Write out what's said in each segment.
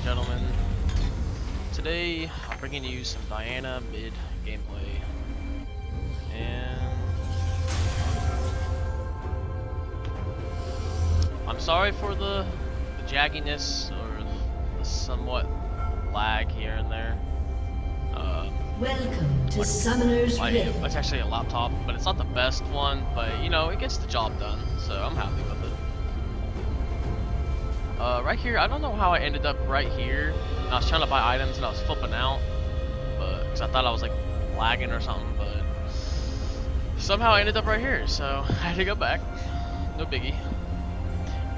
gentlemen. Today, I'm bringing you some Diana mid gameplay. And I'm sorry for the jagginess or the somewhat lag here and there. Welcome to Summoner's Rift. It's actually a laptop, but it's not the best one, but you know, it gets the job done, so I'm happy with it. Right here, I don't know how I ended up right here. I was trying to buy items and I was flipping out, but because I thought I was like lagging or something, but somehow I ended up right here, so I had to go back. No biggie.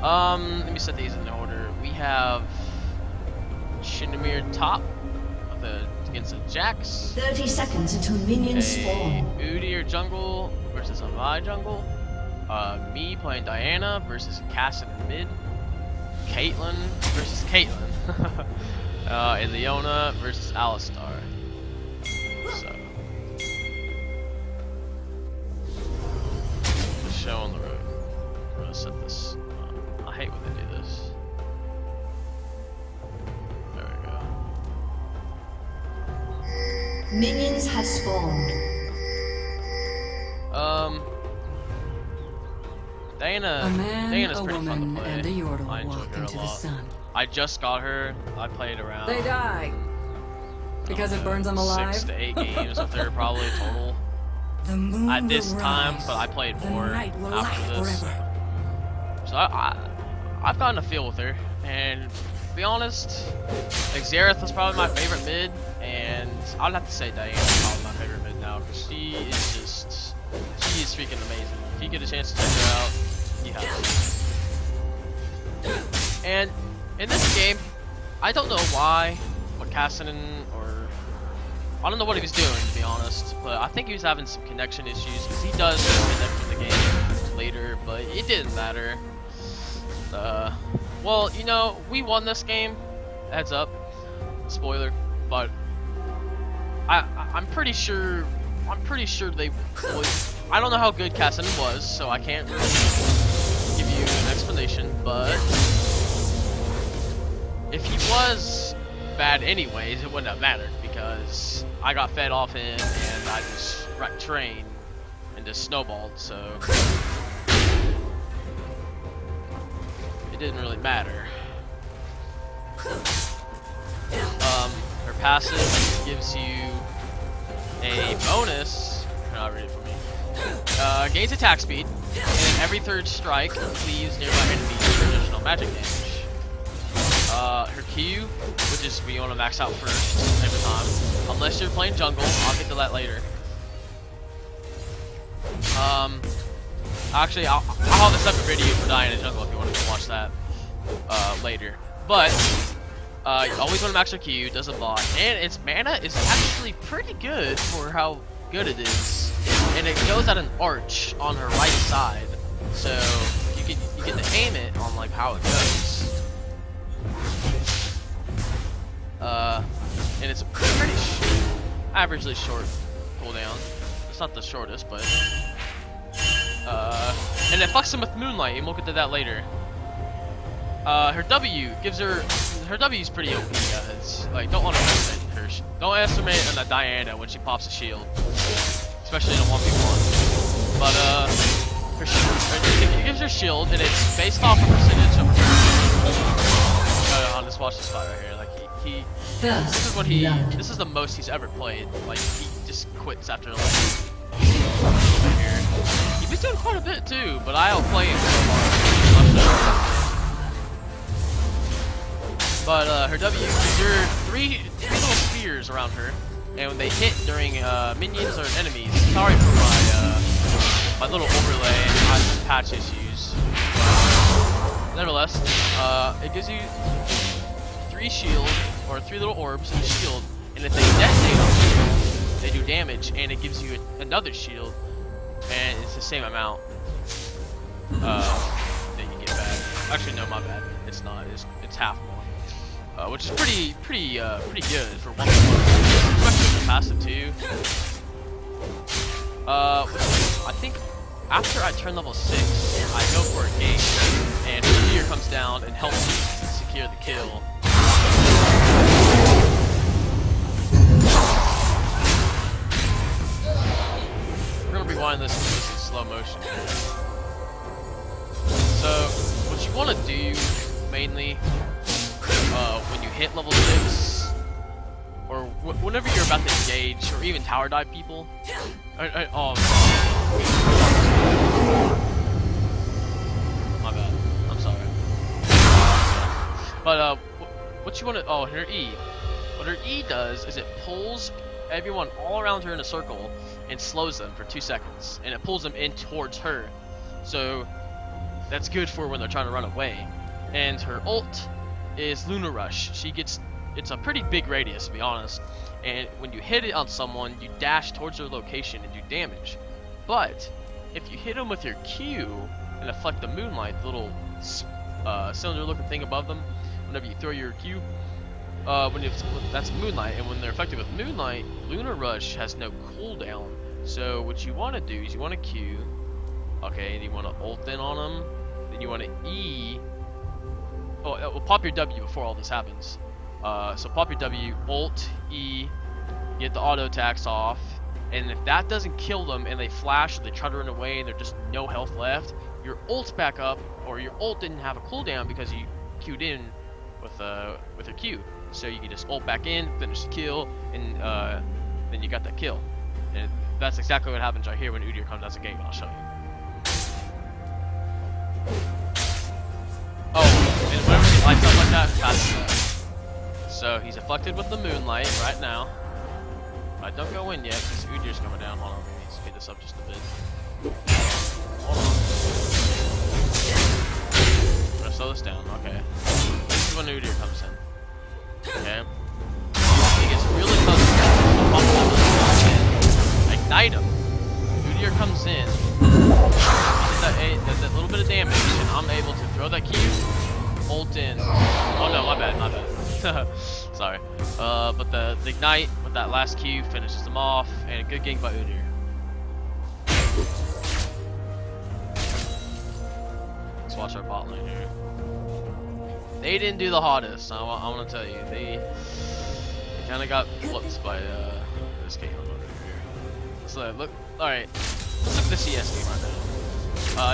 Let me set these in order. We have Tryndamere top against the Jax. 30 seconds until minions spawn. Udyr jungle versus a Vi jungle. Me playing Diana versus Kassadin mid. Caitlyn versus Caitlyn. And Leona versus Alistar. So, the show on the road. I'm gonna set this. I hate when they do this. There we go. Minions have spawned. Diana's pretty fun to play. And a Yordle I enjoy walk her a into the lot. sun. I just got her. I played around. They die because it burns them alive. 6 to 8 games with her probably total The moon at this will time, rise. but I played The more night will after laugh this. forever. So I've gotten a feel with her, and to be honest, Xerath was probably my favorite mid, and I'd have to say Diana's probably my favorite mid now because she is freaking amazing. If you get a chance to check her out, you have to. And in this game, I don't know why, what Kassadin or I don't know what he was doing to be honest, but I think he was having some connection issues because he does connect with the game later, but it didn't matter. Well, you know, we won this game. Heads up, spoiler, but I'm pretty sure they. Well, I don't know how good Kassadin was, so I can't really give you an explanation, but if he was bad anyways, it wouldn't have mattered because I got fed off him and I just wrecked train and just snowballed, so it didn't really matter. Her passive gives you a bonus. Read it for me. Gains attack speed, and every third strike leaves nearby enemies for additional magic damage. Her Q, which is we want to max out first every time, unless you're playing jungle. I'll get to that later. Actually, I'll have a separate video for Diana jungle if you want to watch that later. But you always want to max your Q, does a lot, and its mana is actually pretty good for how good it is. And it goes at an arch on her right side, so you get to aim it on like how it goes. And it's pretty averagely short cooldown. It's not the shortest, but and it fucks him with Moonlight, and we'll get to that later. Her W gives her W is pretty OP, guys. Like, don't underestimate her. Don't underestimate a Diana when she pops a shield, especially in a 1v1. But it gives her shield, and it's based off a percentage of her. I'll just watch this fight right here. Like this is the most he's ever played. Like he just quits after like over here. He was doing quite a bit too, but I outplay him so far. But her W gives her three little spheres around her, and when they hit during minions or enemies, sorry for my little overlay on patch issues. Nevertheless, it gives you 3 shield or 3 little orbs and a shield, and if they detonate on you, they do damage, and it gives you another shield, and it's the same amount that you get back. Actually, no, my bad. It's not. It's half more. Which is pretty good for 1v1, especially with the passive too. I think after I turn level 6, I go for a gate, and Udyr comes down and helps me secure the kill. location. So what you want to do mainly when you hit level 6, or whenever you're about to engage, or even tower dive people. Oh, my bad. I'm sorry. But what you want to? Oh, her E. What her E does is it pulls everyone all around her in a circle and slows them for 2 seconds, and it pulls them in towards her. So that's good for when they're trying to run away. And her ult is Lunar Rush. It's a pretty big radius, to be honest. And when you hit it on someone, you dash towards their location and do damage. But if you hit them with your Q and deflect the Moonlight, the little cylinder-looking thing above them, whenever you throw your Q, that's Moonlight, and when they're affected with Moonlight, Lunar Rush has no cooldown. So what you want to do is you want to Q, okay, and you want to ult in on them, then you want to E. Oh, well, pop your W before all this happens. So pop your W, ult, E, get the auto attacks off, and if that doesn't kill them and they flash or they try to run away and they're just no health left, your ult's back up, or your ult didn't have a cooldown because you queued in with your Q. So you can just ult back in, finish the kill, and then you got that kill. And that's exactly what happens right here when Udyr comes as a gank. I'll show you. Oh, and whenever he lights up like that, that's so he's afflicted with the Moonlight right now. I don't go in yet because Udyr's coming down. Hold on, let me speed this up just a bit. Hold on. I'm gonna slow this down. Okay. This is when Udyr comes in. Okay. He gets really close to ignite him. Udyr comes in. That little bit of damage, and I'm able to throw that Q, ult in. Oh no, my bad. Sorry. But the ignite with that last Q finishes them off, and a good gank by Udyr. Let's watch our bot lane here. They didn't do the hottest. I want to tell you, they kind of got flipped by this game over here. So look, all right, let's look at the CS team right now.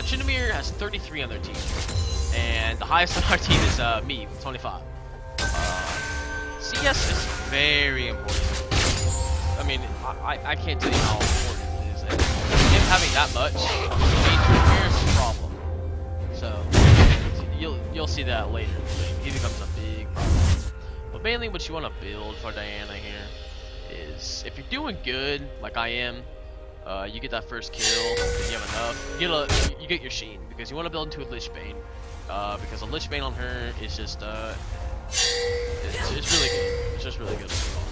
Tryndamere has 33 on their team, and the highest on our team is me with 25. CS is very important. I mean, I can't tell you how important it is. And him having that much Tryndamere is a problem. So you'll see that later. He becomes a big problem. But mainly, what you want to build for Diana here is if you're doing good, like I am. You get that first kill, and you have enough. You get your Sheen because you want to build into a Lich Bane, because a Lich Bane on her is just it's really good. It's just really good overall.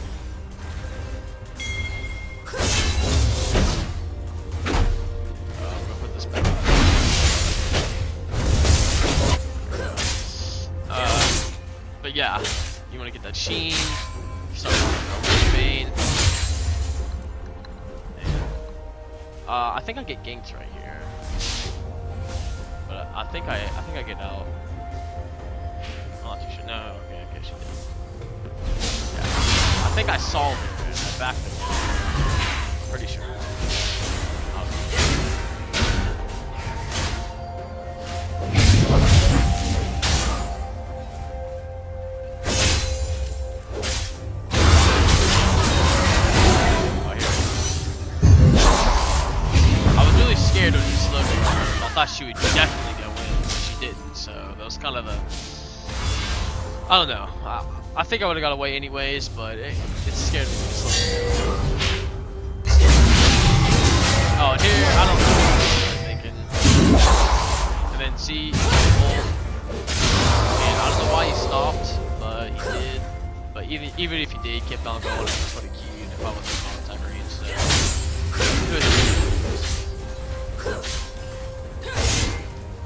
I'm gonna put this back on. But yeah, you want to get that Sheen. Start with a Lich Bane. I think I get ganked right here, but I think I get out. I'm not too sure. No, okay, she did. Yeah. I think I saw her and I backed her. Pretty sure. Scared when she slowed down. I thought she would definitely go in, but she didn't. So that was kind of a, I don't know. I think I would have got away anyways, but it scared me when she slowed down. Oh, and here I don't know what I was thinking. And then see, and I don't know why he stopped, but he did. But even if he did, he kept on going. I just would have queued if I wasn't on time range. So good.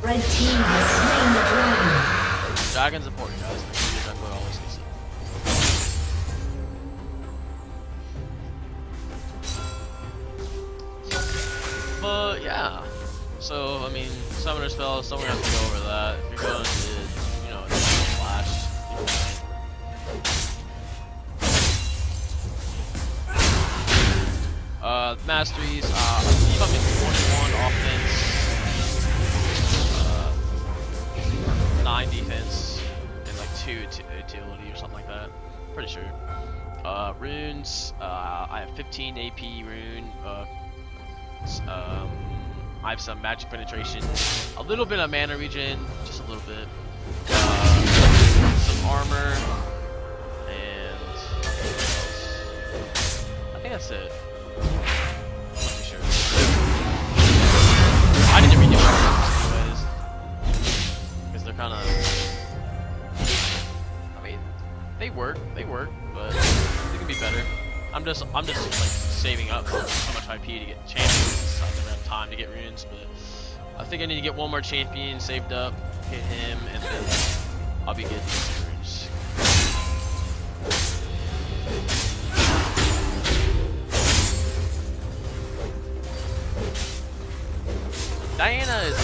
Red team has slain the dragon. Dragon's important, guys. Make sure your jungler always sees it. But yeah. So I mean, summoner spells. Someone has to go over that. If you're going to, it's flash. Masteries. I believe I'm in 21 offense. 9 defense and like 2 utility or something like that. Pretty sure. Runes. I have 15 AP rune. I have some magic penetration, a little bit of mana regen, just a little bit. Some armor, and I think that's it. I'm not too sure. I didn't redo it anyways, because they're kind of. I mean, they work, but they can be better. I'm just like saving up so much IP to get champions. I never have time to get runes, but I think I need to get one more champion saved up, hit him, and then I'll be good to get some runes. Diana is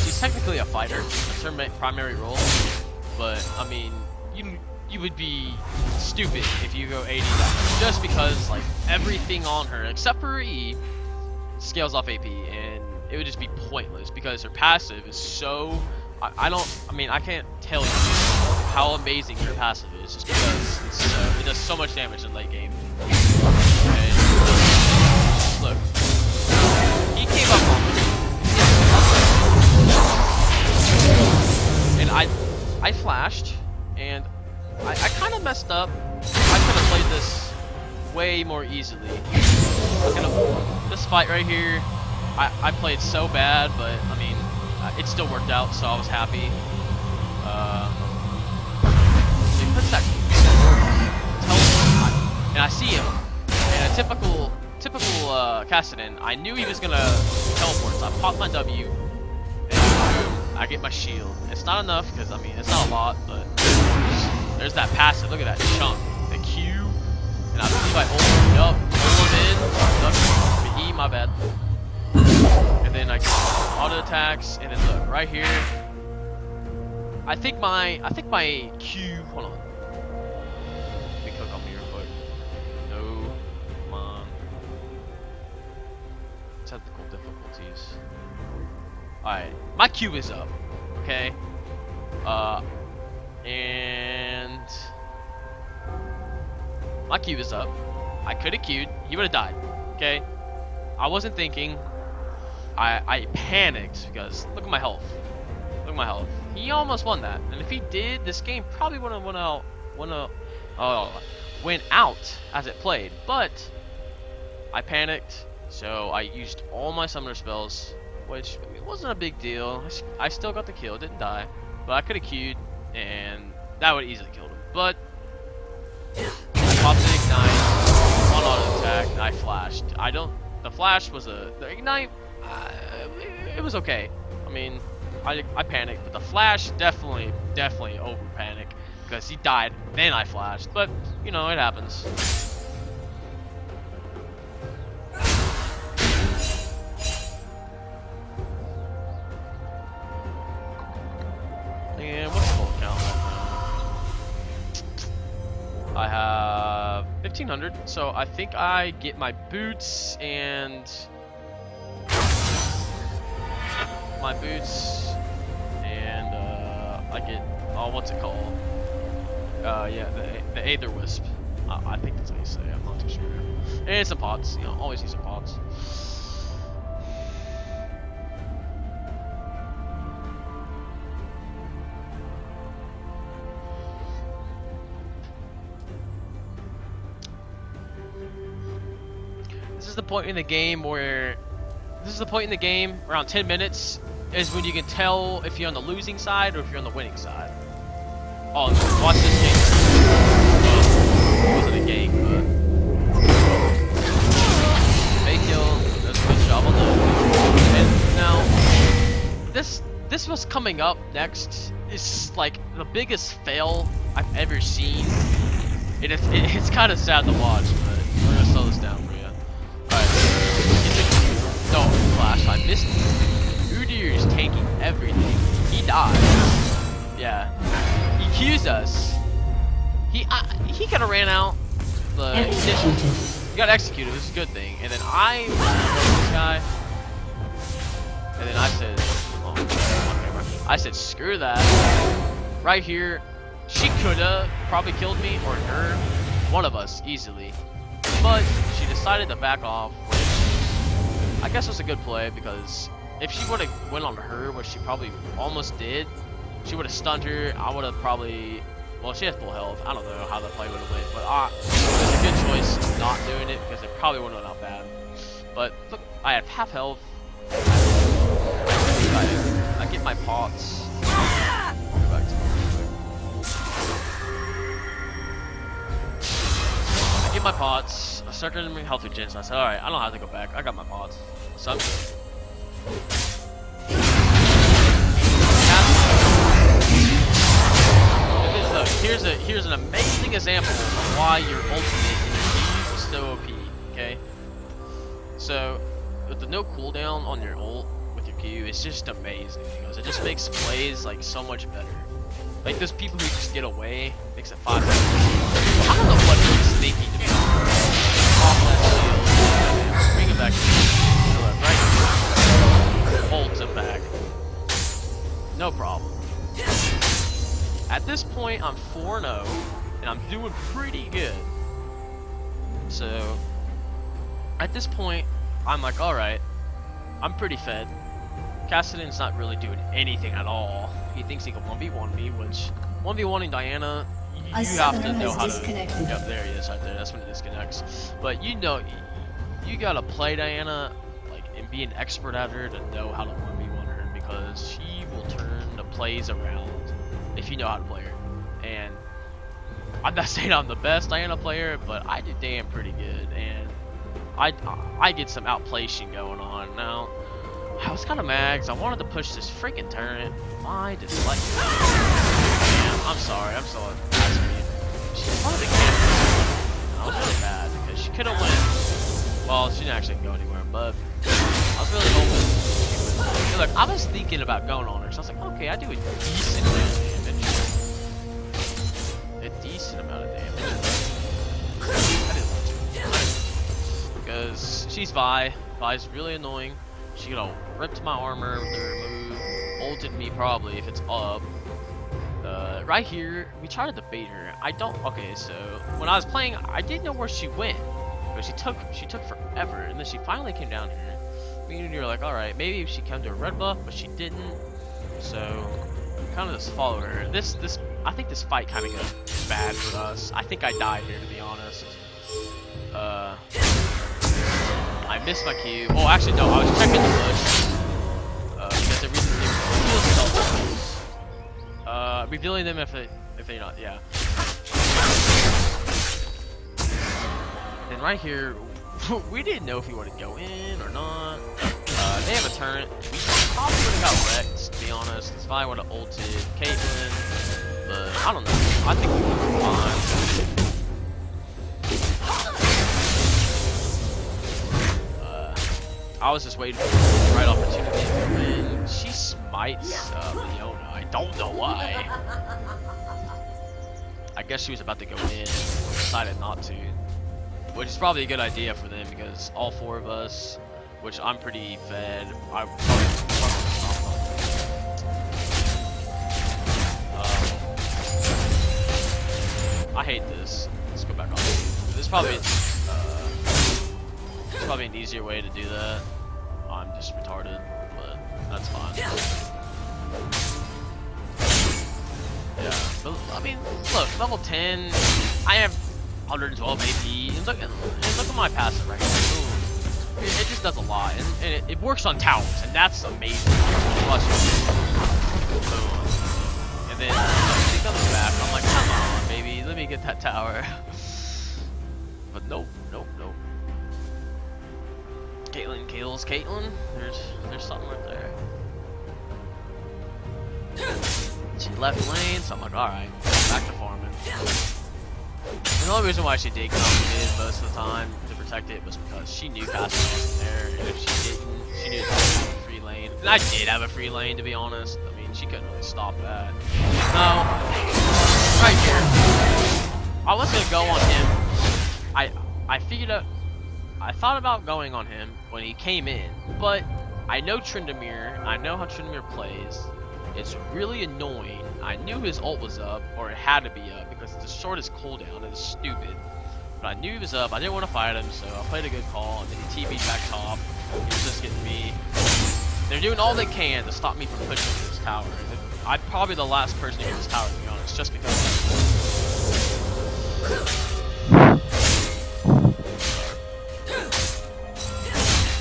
she's technically a fighter. That's her primary role, but I mean, you would be stupid if you go 80 damage, just because like everything on her except for her E scales off AP, and it would just be pointless because her passive is so I can't tell you how amazing her passive is, just because it does so much damage in late game. And look, he came up on me, and I flashed, and I kind of messed up. I could have played this way more easily. This fight right here, I played so bad, but I mean, it still worked out, so I was happy. He puts that teleport, and I see him. And a typical Kassadin, I knew he was gonna teleport, so I popped my W, and boom, I get my shield. It's not enough, because I mean, it's not a lot, but there's that passive. Look at that chunk, the Q, and I believe I ult him in, E, my bad. And then I get auto attacks, and then look right here. I think my Q. Hold on. Let me click on me real quick. No, come on. Technical difficulties. All right, my Q is up. Okay. And my Q is up. I could have Q'd. He would have died. Okay. I wasn't thinking. I panicked because look at my health. Look at my health. He almost won that, and if he did, this game probably wouldn't went out as it played. But I panicked, so I used all my summoner spells, which I mean, wasn't a big deal. I still got the kill, didn't die, but I could have Q'd, and that would easily killed him. But I popped an ignite on auto attack, and I flashed. The flash was the ignite. It was okay. I mean, I panicked, but the flash definitely over panic because he died. Then I flashed, but you know it happens. And what's the full count right now? I have 1500, so I think I get my boots and I get what's it called? Yeah, the Aether Wisp. I think that's how you say it. I'm not too sure. And some pots. You know, always use some pots. This is the point in the game where around 10 minutes is when you can tell if you're on the losing side or if you're on the winning side. Oh, watch this game. It wasn't a game, but fake kill. Does a good job on that. And now, this was coming up next. It's like the biggest fail I've ever seen. It's kind of sad to watch, but we're gonna slow this down for you. Alright, no flash. I missed it. Udyr is tanking everything. He died. Yeah. He Q's us. He could have ran out, but he didn't. He got executed, which is a good thing. And then I ran over this guy. And then I said, oh, on camera. I said, screw that. Right here, she coulda probably killed me or her, one of us easily. But she decided to back off, which I guess was a good play because if she would have went on her, which she probably almost did, she would have stunned her. I would have probably, well, she has full health. I don't know how the play would have went, but it was a good choice not doing it because it probably would have went out bad. But look, I have half health. I get my pots. I'll go back to I get my pots. I start getting my health regen, so I said, alright, I don't have to go back. I got my pots. What's up? Here's an amazing example of why your ultimate in your is so OP, okay? So, with the no cooldown on your ult with your Q, it's just amazing because it just makes plays like so much better. Like those people who just get away, makes it 5 seconds. I don't know what he was thinking to be honest. Off that shield, bring it back to the right, holds him back. No problem. At this point, I'm 4-0, and I'm doing pretty good. So, at this point, I'm like, alright, I'm pretty fed. Kassadin's not really doing anything at all. He thinks he can 1v1 me, which 1v1ing Diana, you have to know how to. Yep, there he is right there. That's when he disconnects. But you know, you gotta play Diana like and be an expert at her to know how to 1v1 her because she will turn the plays around if you know how to play her. And I'm not saying I'm the best Diana player, but I do damn pretty good, and I get some outplaying going on now. I was kind of mad because I wanted to push this freaking turret. My dyslexia. Man, I'm sorry. I'm so She's one of the campers. I was really bad because she could have went. Well, she didn't actually go anywhere, but I was really hoping she would. Look, I was thinking about going on her, so I was like, okay, I do a decent amount of damage. A decent amount of damage. I didn't want to. Because she's Vi. Vi's really annoying. She ripped my armor with her move, ulted me probably if it's up. Right here, we tried to debate her. Okay, so when I was playing, I didn't know where she went, but she took forever, and then she finally came down here. Me and you were like, all right, maybe she came to a red buff, but she didn't. So kind of just followed her. I think this fight kind of got bad for us. I think I died here to be honest. I missed my Q. Oh, actually, no. I was checking the bush. Because the reason they reveal stealth. Revealing them if they're not. Yeah. And right here, we didn't know if we wanted to go in or not. They have a turret. We probably would have got wrecked, to be honest. If I would have ulted Caitlyn, but I don't know. I think we would be fine. I was just waiting for the right opportunity to come in. She smites Leona. I don't know why. I guess she was about to go in, decided not to. Which is probably a good idea for them because all 4 of us, which I'm pretty fed, I hate this. Let's go back on. This is probably an easier way to do that. I'm just retarded, but that's fine. Yeah, but I mean, look, level 10, I have 112 AP, and look at my passive right here. It just does a lot, and it works on towers, and that's amazing. Boom. And then she comes back, and I'm like, come on, baby, let me get that tower. But nope. Caitlyn kills Caitlyn. There's something right there. She left lane, so I'm like, alright, back to farming. And the only reason why she did come in most of the time to protect it was because she knew Kassadin wasn't there, and if she didn't, she knew she had a free lane. And I did have a free lane, to be honest. I mean, she couldn't really stop that. No, right here. I was gonna go on him. I figured out. I thought about going on him when he came in, but I know Tryndamere. I know how Tryndamere plays, It's really annoying. I knew his ult was up, or it had to be up, because it's the shortest cooldown, and it's stupid. But I knew he was up, I didn't want to fight him, so I played a good call, and then he TP'd back top. He was just getting me. They're doing all they can to stop me from pushing this tower. I'm probably the last person to get this tower, to be honest, just because.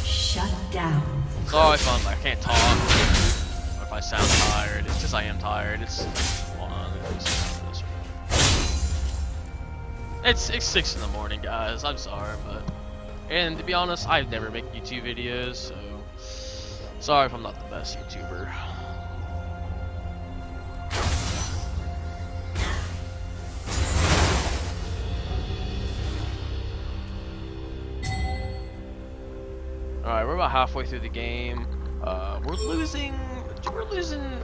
Shut down. Sorry if I can't talk, or if I sound tired. It's just I am tired. Hold on, let me see this right. It's 6 in the morning, guys. I'm sorry, but and to be honest, I never make YouTube videos, so sorry if I'm not the best YouTuber. Alright, we're about halfway through the game. We're losing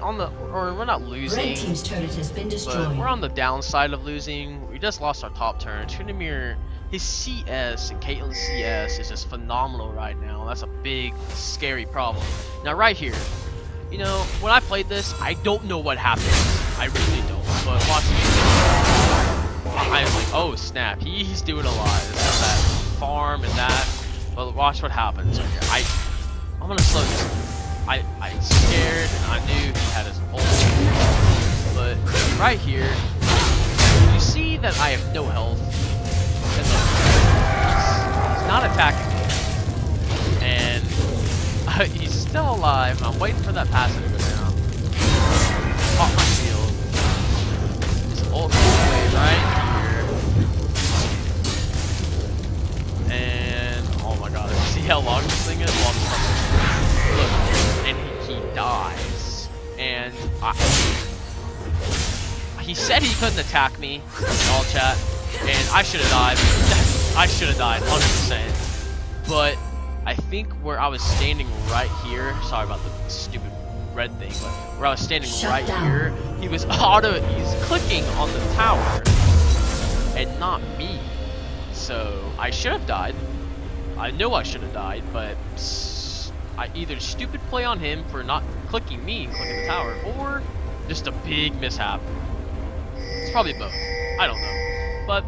on the, or we're not losing. Red team's turret has been destroyed. But we're on the downside of losing. We just lost our top turn. Tryndamere, his CS and Caitlyn's CS is just phenomenal right now. That's a big, scary problem. Now right here, you know, when I played this, I don't know what happened. I really don't. But watching it, I was like, oh snap, he's doing a lot. It's got that farm and that. But watch what happens right here. I'm gonna slow this. I scared and I knew he had his ult. But right here, you see that I have no health. And look, he's not attacking me. And he's still alive. I'm waiting for that passive to go down. Pop my shield. His ult goes away right here. And oh my god, see how long this thing is? Look, and he dies. And he said he couldn't attack me in all chat, and I should have died. I should have died 100%. But I think where I was standing right here, sorry about the stupid red thing, but where I was standing right here, he's clicking on the tower and not me. So I should have died. I know I should have died, but I either stupid play on him for not clicking me and clicking the tower, or just a big mishap. It's probably both. I don't know. But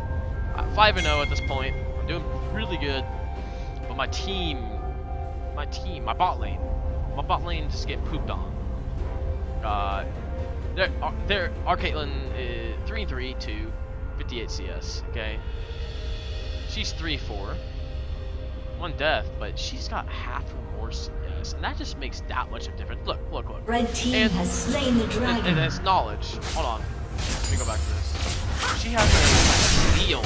5-0 at this point. I'm doing really good. But my bot lane just get pooped on. Our Caitlyn is 3-3 to 58 CS. Okay, she's 3-4. 1 death, but she's got half or more CS, and that just makes that much of a difference. Look. Red team has slain the dragon. And it's knowledge. Hold on. Let me go back to this. She has a steel,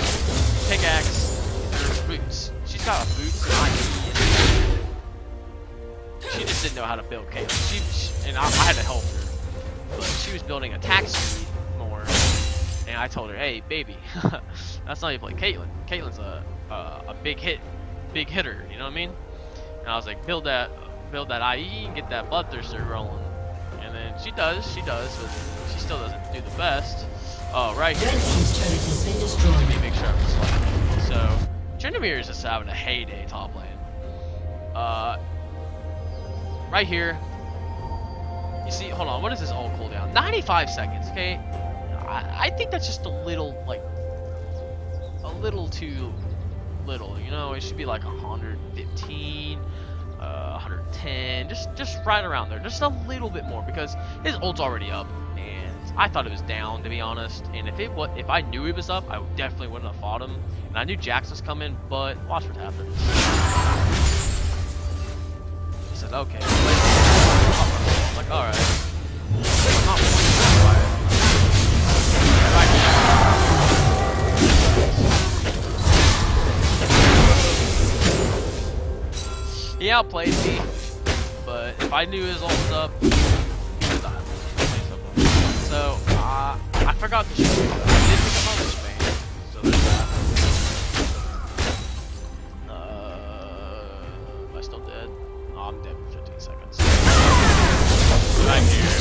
pickaxe, and her boots. She's got a boots and ID. She just didn't know how to build Caitlyn. And I had to help her, but she was building attack speed more. And I told her, hey, baby, that's not how you play Caitlyn. Caitlyn's a big hitter, you know what I mean? And I was like, build that IE and get that Bloodthirster rolling. And then she does, but she still doesn't do the best. Oh, right here. Red team's turret has been destroyed. Let me make sure I'm selecting. So, Tryndamere is just having a heyday top lane. Right here. You see, hold on, what is this ult cooldown? 95 seconds, okay? I think that's just a little too little, you know? It should be like 115, 110, just right around there, just a little bit more, because his ult's already up, and I thought it was down, to be honest. And if I knew it was up, I definitely wouldn't have fought him. And I knew Jax was coming, but watch what happens. He said, okay. I'm like, all right. I'm not right here. He outplayed me, but if I knew his ult was up, he would have died. So, I forgot to show you. I did pick up my wristband, so there's that. Am I still dead? Oh, I'm dead for 15 seconds. Right here.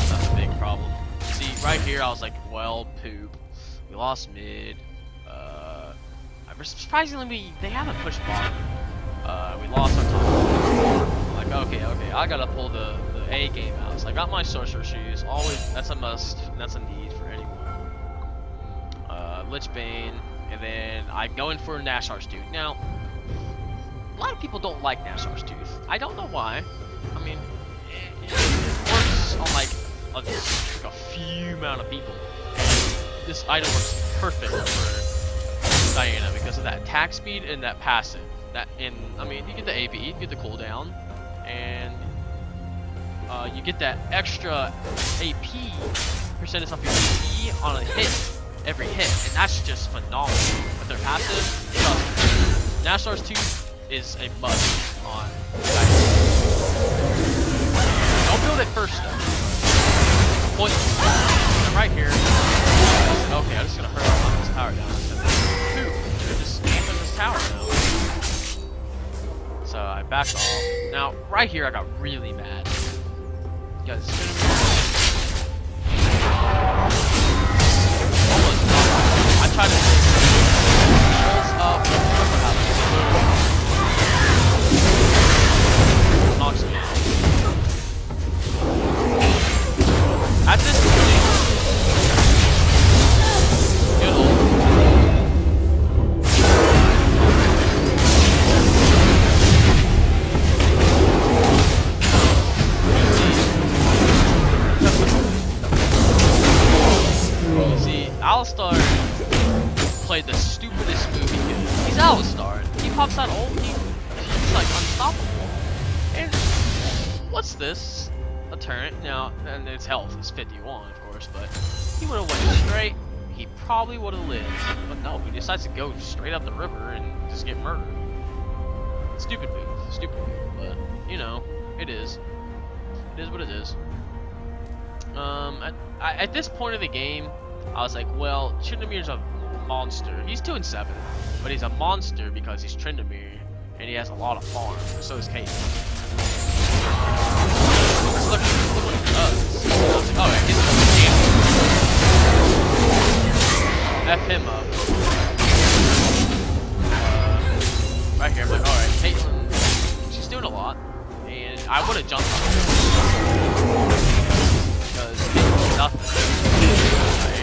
That's a big problem. See, right here, I was like, well, poop. We lost mid. Surprisingly, they haven't pushed bottom. We lost our top. Like, like, okay, I gotta pull the A game out. So I got my sorcerer shoes. Always, that's a must. That's a need for anyone. Lich Bane, and then I go in for Nashar's Tooth. Now, a lot of people don't like Nashar's Tooth. I don't know why. I mean, it works on like a few amount of people. This item works perfect for Diana because of that attack speed and that passive. I mean, you get the AP, you get the cooldown, and you get that extra AP percentage off your AP on a hit, every hit, and that's just phenomenal. With their passive, Nashar's Tooth is a must on Diana. Don't build it first though. Pointless. And right here, okay, I'm just gonna hurry up on this tower down. They're just camping this tower now. So I backed off. Now, right here, I got really mad. You guys, almost not. I tried to pulls up. What happens? Knocks me out. At this point, good old. Alistar played the stupidest move he could. He's Alistar. He pops that ult, he's like unstoppable. And what's this? A turret. Now, and its health is 51, of course, but he would have went straight. He probably would have lived. But no, he decides to go straight up the river and just get murdered. Stupid move, but you know, it is. It is what it is. At this point of the game, I was like, well, Tryndamere's a monster. He's 2-7, but he's a monster because he's Tryndamere, and he has a lot of farm. So is Caitlyn. Look what he does. I was like, alright, he's gonna F him up. Right here, I'm like, alright, Caitlyn, she's doing a lot, and I would have jumped on her because Caitlin's nothing.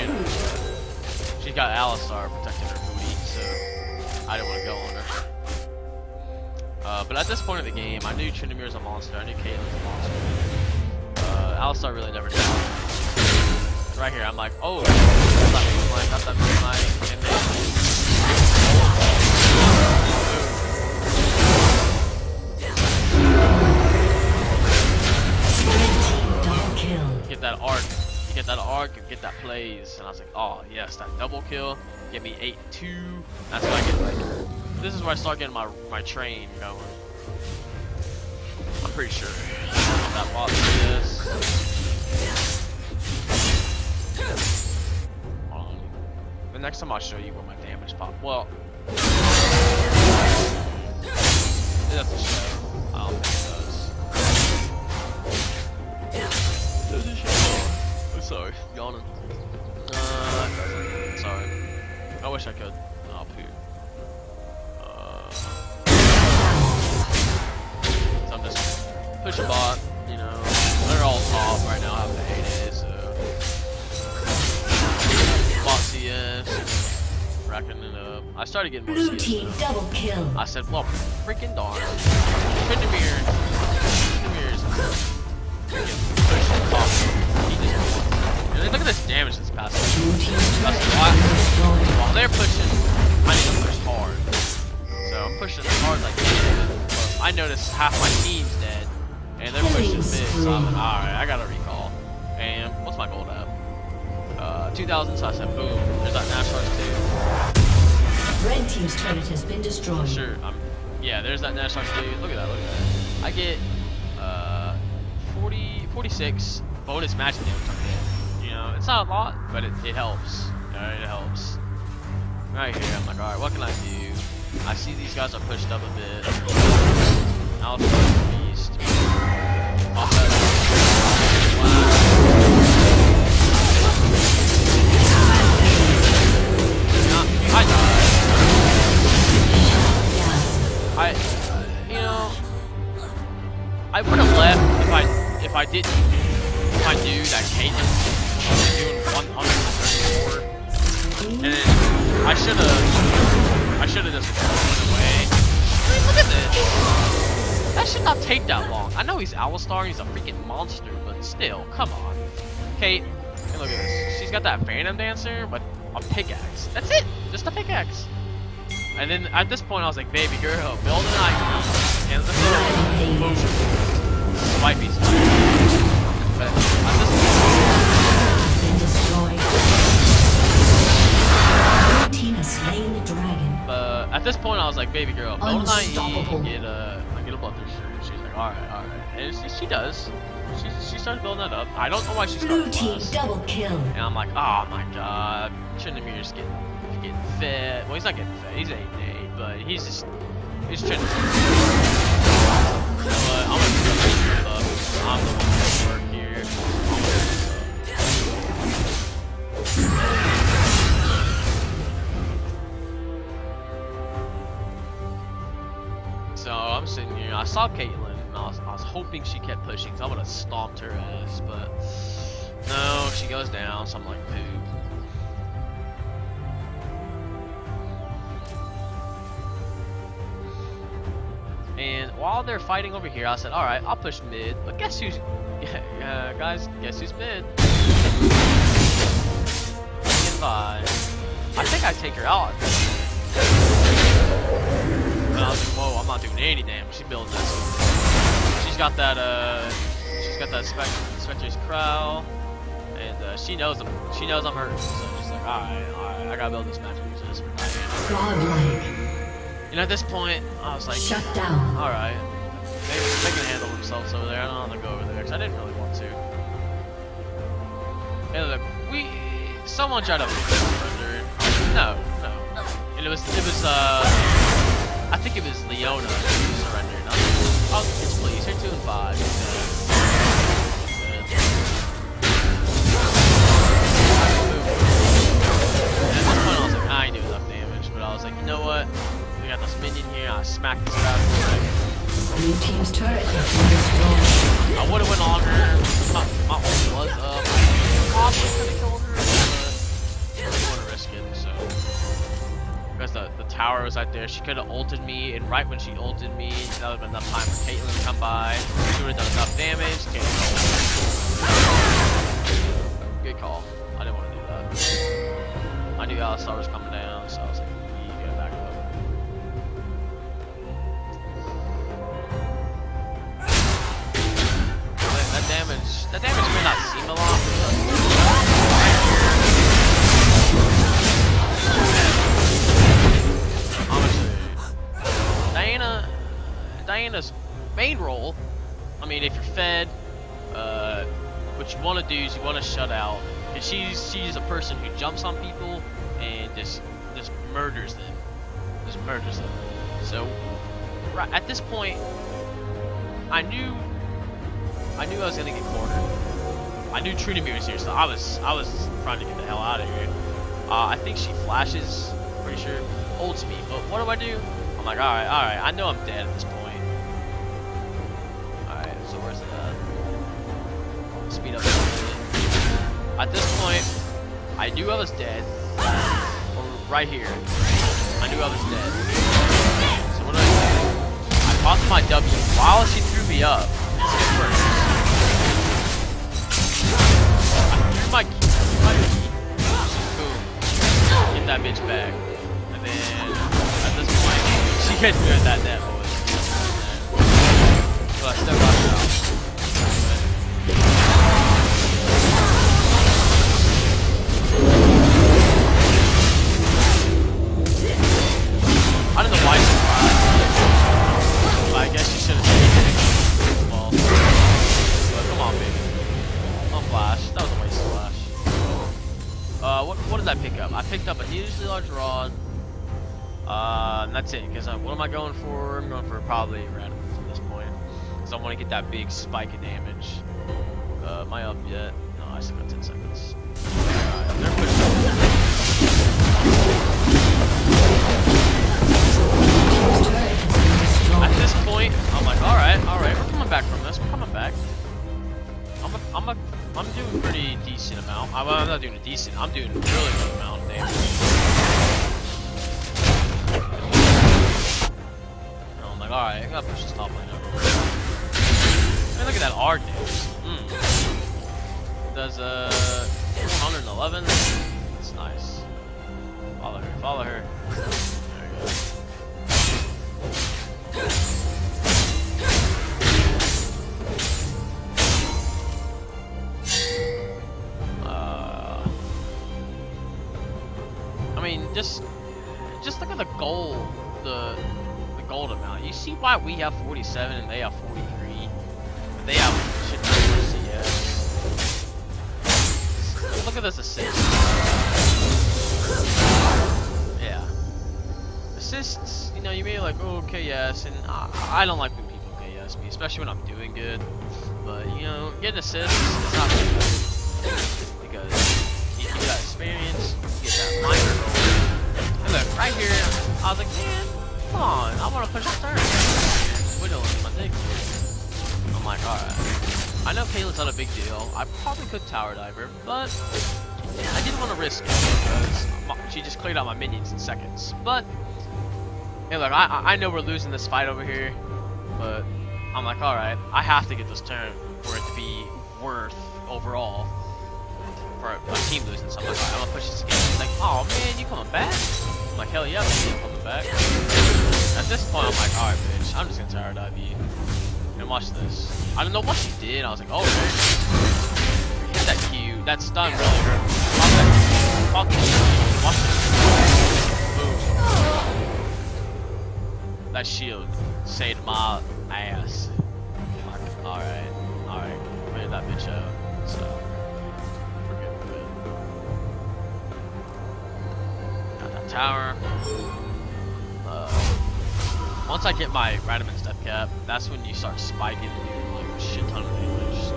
And she got Alistar protecting her booty, so I didn't want to go on her. But at this point of the game, I knew Tryndamere's a monster, I knew Caitlin's a monster. Alistar really never died. Right here, I'm like, oh, got that moonlight, and then get that arc, you get that arc, and get that plays, and I was like, oh yes, that double kill, get me 8-2. That's when I get like, this is where I start getting my train going. I'm pretty sure that boss is. Hold on. The next time I'll show you where my damage pop. Well, it doesn't show. I don't think it does. Does it show? I'm sorry, yawning. Sorry. I wish I could. I'll poo. So I'm just pushing bot, you know. They're all top right now, I have to hate it, so. Bot CS, racking it up. I started getting more Blue CS. team double kill. I said, well, freaking darn. Tryndamere is freaking pushing top. He just, and look at this damage that's passing. That's why, while they're pushing, I need to push hard. So I'm pushing as hard as I can. But I noticed half my team's dead, and they're pushing mid. So I'm like, alright, I gotta recall. And what's my gold at? 2,000. So I said, boom. There's that Nashar's too. Red team's turret has been destroyed. Sure. Yeah, there's that Nashar's too. Look at that. Look at that. I get 46 bonus magic damage on it. You know, it's not a lot, but it helps. Alright, it helps. Right here, I'm like, alright, what can I do? I see these guys are pushed up a bit. I'll show the beast. Off that. I died. You know, I I should have just run away. I mean, look at this. That should not take that long. I know he's Alistar, he's a freaking monster, but still, come on. Kate, hey, look at this. She's got that Phantom Dancer, but a pickaxe. That's it, just a pickaxe. And then at this point, I was like, baby girl, build an ivy. And this little boom. Wifey's but at this point, Been destroyed. Blue team has slain the dragon. at this point, I was like, baby girl, build an IE Unstoppable. and get a bloodthirster. She's like, alright. And she does. She starts building that up. I don't know why she Blue started team last. double kill. And I'm like, oh my god, Trinimir's getting fed. Well, he's not getting fed. He's 8-8, but he's trying to. You know what? I'm gonna do this up. I'm the one that work here. I'm gonna do this up. So I'm sitting here. I saw Caitlyn, and I was hoping she kept pushing, because I would have stomped her ass, but no, she goes down. So I'm like, poop. And while they're fighting over here, I said, alright, I'll push mid. But guess who's... guys, guess who's mid? I think I take her out. But I was like, whoa, I'm not doing any damage. She's building this. She's got that, Spectre's Crow. And she knows I'm hurt. So she's like, alright, I gotta build this magic resist for Diana. Godlike. And at this point, I was like, Shut down. alright. They can handle themselves over there. I don't have to go over there because I didn't really want to. Hey, look, someone tried to surrender. No. And it was I think it was Leona who surrendered. Oh, yes, please, you're 2 and 5. And at this point, I was like, I ain't doing enough damage, but I was like, you know what? We got this minion here. I smacked this guy real quick. Blue team's turret has been destroyed. I would have went on her. My ult was up. Probably could have killed her, but I didn't want to risk it. So because the tower was right there, she could have ulted me, and right when she ulted me, that would have been enough time for Caitlyn to come by. She would have done enough damage. Good call. I didn't want to do that. I knew Alistar was coming down, so I was like, you gotta back up. That damage may not seem a lot. Honestly, Diana's main role, I mean, if you're fed, what you want to do is you want to shut out. And she's a person who jumps on people and just murders them. So, right at this point, I knew I was gonna get cornered. I knew Trinimir was here, so I was trying to get the hell out of here. I think she flashes, pretty sure, ults me. But what do? I'm like, alright, I know I'm dead at this point. Alright, so where's it at? Speed up a little bit. At this point, I knew I was dead. Right here. I knew I was dead. So what do? I popped my W while she threw me up. Skip first. My key. Boom. Get that bitch back. And then, at this point, she gets good at that, boys. So I still got her out. I don't know why she flashed. But I guess she should have taken it. Well, but come on, baby. Don't flash. That was a waste of flash. What did I pick up? I picked up a needlessly large rod. And that's it. Because what am I going for? I'm going for probably random at this point. Because I want to get that big spike of damage. Am I up yet? No, I still got 10 seconds. Alright, they're pushing up. At this point, I'm like, alright, we're coming back from this. We're coming back. I'm doing pretty decent amount. I'm not doing a decent. I'm doing a really good amount of damage. alright, I gotta push this top lane over. Hey, look at that R damage. Does 111. That's nice. Follow her, follow her. There we go. I mean, just look at the gold, the gold amount. You see why we have 47 and they have 43? But they have shit ton of CS. Look at this assist. Yeah. Assists, you know, you may be like, oh, KS, and I don't like when people KS me, especially when I'm doing good. But, you know, getting assists is not really good. Because you get that experience, you get that minor goal. And look, right here, I was like, man, come on, I want to push the turn. Whittling my dick. I'm like, alright. I know Caitlyn's not a big deal. I probably could tower diver, but I didn't want to risk it because she just cleared out my minions in seconds. But, hey, look, I know we're losing this fight over here, but I'm like, alright, I have to get this turn for it to be worth overall for a team losing. So I'm like, alright, I'm gonna push this again. He's like, oh man, you coming back? I'm like, hell yeah, I'm coming back. At this point, I'm like, alright, bitch, I'm just gonna tower dive you. And watch this. I don't know what she did. I was like, oh, man. Hit that Q. That stun really hurt. Pop that Q. Watch this. Boom. That shield saved my ass. Alright. Alright. Cleared that bitch out. So, we're good. Got that tower. Once I get my Radaman step cap, that's when you start spiking and doing like a shit ton of damage. So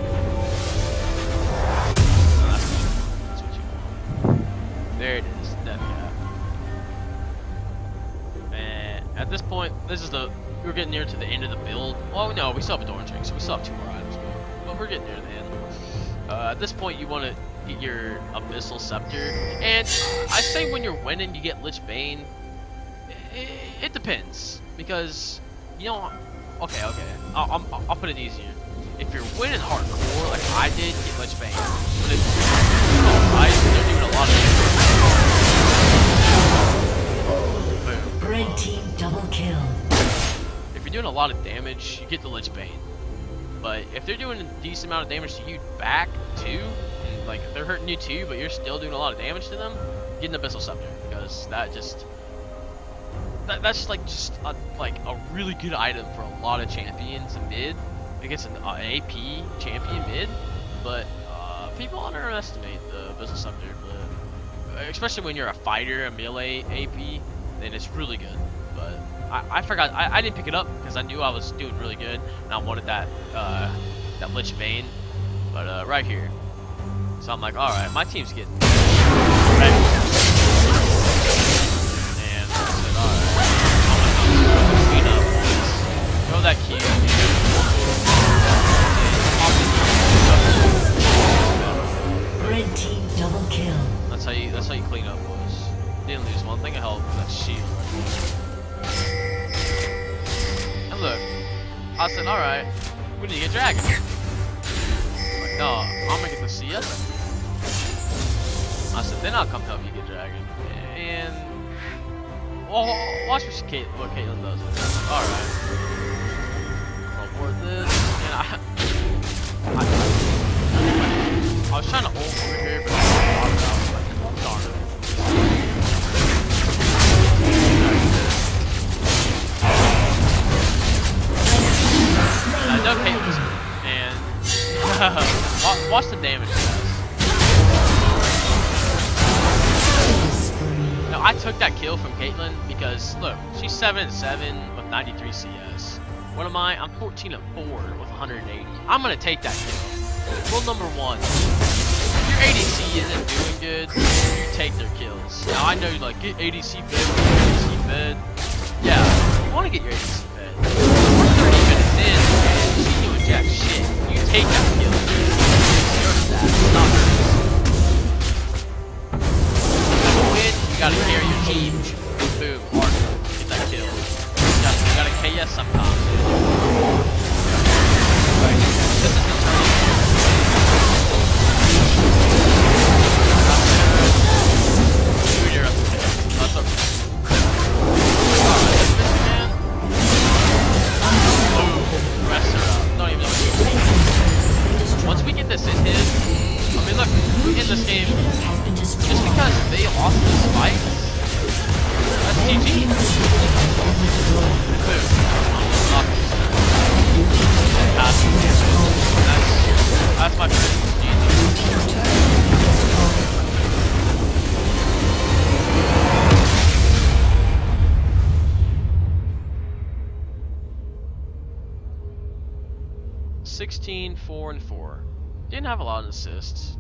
that's what you want. There it is, step cap. And at this point, we're getting near to the end of the build. Well, no, we still have a Doran Drink, so we still have 2 more items, but we're getting near the end. At this point, you want to get your Abyssal Scepter, and I say when you're winning, you get Lich Bane. It depends. Because, you know, okay, I'll put it easier. If you're winning hardcore, like I did, get Lich Bane. But if they're doing a lot of damage. Boom. Red team double kill. If you're doing a lot of damage, you get the Lich Bane. But if they're doing a decent amount of damage to you back too, and like if they're hurting you too, but you're still doing a lot of damage to them, get an Abyssal Scepter because that's like just a really good item for a lot of champions in mid. It gets an AP champion mid, but people underestimate the Abyssal Scepter. But especially when you're a fighter, a melee AP, then it's really good. But I forgot, I didn't pick it up because I knew I was doing really good and I wanted that Lich Bane. But right here, so I'm like, all right, my team's getting ready. Throw that key. Red team double kill. That's how you clean up, boys. Didn't lose one thing of health. That shield. And look, I said, all right, we need to get dragon. I'm like, no, I'm gonna get the CS. I said, then I'll come help you get dragon. And well, watch what Caitlyn does. All right. This, and I was trying to ult over here, but I was like, darn it. I know Caitlyn's, and watch the damage it does. Now I took that kill from Caitlyn because look, she's 7-7 with 93 CS. What am I? I'm 14-4 with 180. I'm gonna take that kill. Rule number 1. If your ADC isn't doing good, you take their kills. Now I know you like get ADC fed, ADC fed. Yeah, you wanna get your ADC fed. 30 minutes in, and she's doing jack shit. You take that kill. Your stats, not hers. To win, you gotta carry your team. Boom, hard. Get that kill. You gotta KS guess sometimes. This is the turning. Dude, you're up to 10. That's okay. Rest her up. Don't even know what to do. Once we get this in his, I mean, look, we in this game, just because they lost this fight, that's GG. Boom. That's my friend. GG. 16, 4, and 4. Didn't have a lot of assists,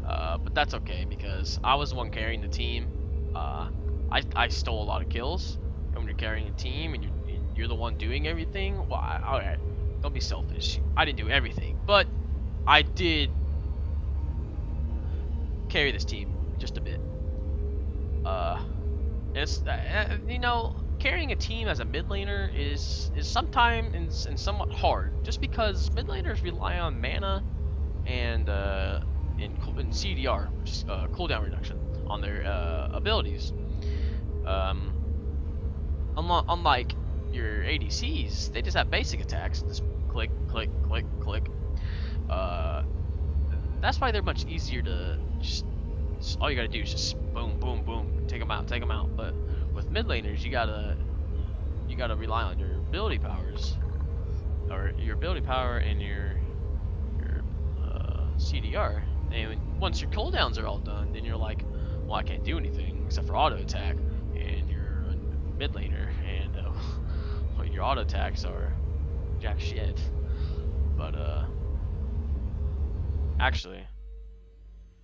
but that's okay because I was the one carrying the team. I stole a lot of kills, and when you're carrying a team and you're the one doing everything, well, alright, don't be selfish. I didn't do everything, but I did carry this team just a bit. It's you know, carrying a team as a mid laner is sometimes and somewhat hard, just because mid laners rely on mana and in CDR, which is cooldown reduction on their abilities. Unlike your ADCs, they just have basic attacks. Just click, click, click, click. That's why they're much easier to just all you gotta do is just boom, boom, boom, take them out, take them out. But with mid laners, you gotta rely on your ability powers, or your ability power and your CDR. And once your cooldowns are all done, then you're like, well, I can't do anything except for auto attack, and you're a mid laner, and well, your auto attacks are jack shit. But actually,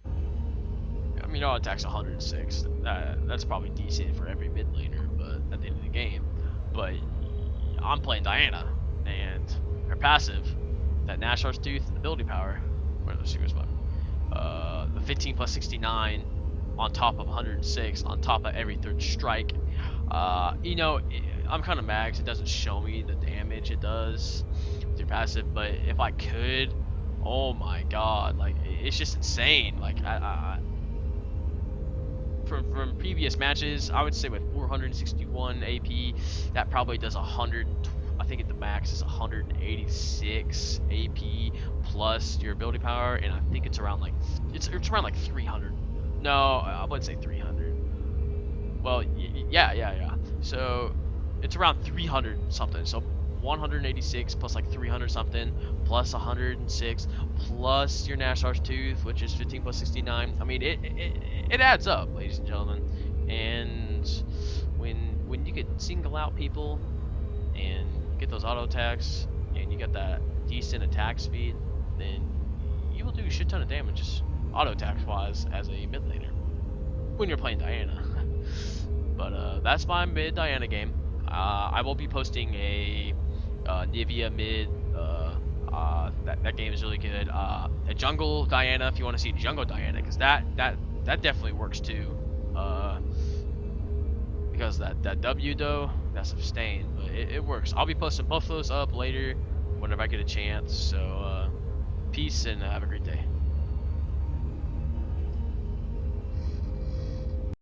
I mean, auto attack's 106. That's probably decent for every mid laner, but at the end of the game. But I'm playing Diana, and her passive, that Nashor's Tooth and ability power, where the secret spot, the 15 plus 69 on top of 106 on top of every third strike. You know, I'm kind of mad because it doesn't show me the damage it does with your passive, but if I could, oh my god, like, it's just insane. Like, from previous matches, I would say with 461 AP, that probably does 100. I think at the max is 186 AP plus your ability power, and I think it's around like it's around like 300. No, I wouldn't say 300. Well, yeah. So it's around 300 something. So 186 plus like 300 something plus 106 plus your Nashor's Tooth, which is 15 plus 69. I mean, it adds up, ladies and gentlemen. And when you can single out people and get those auto attacks and you get that decent attack speed, then you will do a shit ton of damage just auto attacks wise as a mid laner when you're playing Diana. But that's my mid Diana game. I will be posting a Nivea mid. That game is really good. A jungle Diana, if you want to see jungle Diana, because that definitely works too. Because that W though, that's abstain, but it works. I'll be posting both of those up later whenever I get a chance. So peace and have a great day.